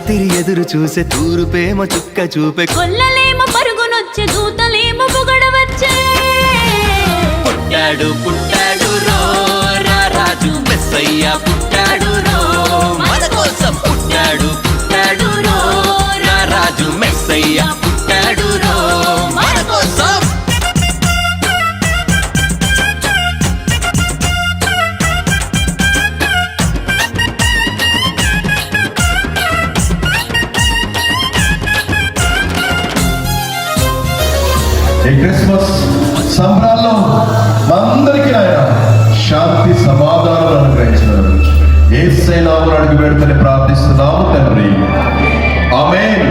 రాత్రి ఎదురు చూసే తూరుపేమో చుక్క చూపే కొల్లలేమో పరుగునొచ్చే దూతలేమో పొగడవచ్చే పుట్టాడు పుట్టాడు రో రా రాజు మెస్సయ్య పుట్టాడు రో మన కోసం పుట్టాడు పుట్టాడు రో రా రాజు మెస్సయ్య పుట్టాడు రో మన కోసం. ఈ క్రిస్మస్ సంబరాల్లో అందరికీ ఆయన శాంతి సమాధానాలు అనుగ్రహించినారు. యేసయ్య నామమున అడిగి పెడుతని ప్రార్థిస్తున్నాము తండ్రి. ఆమేన్.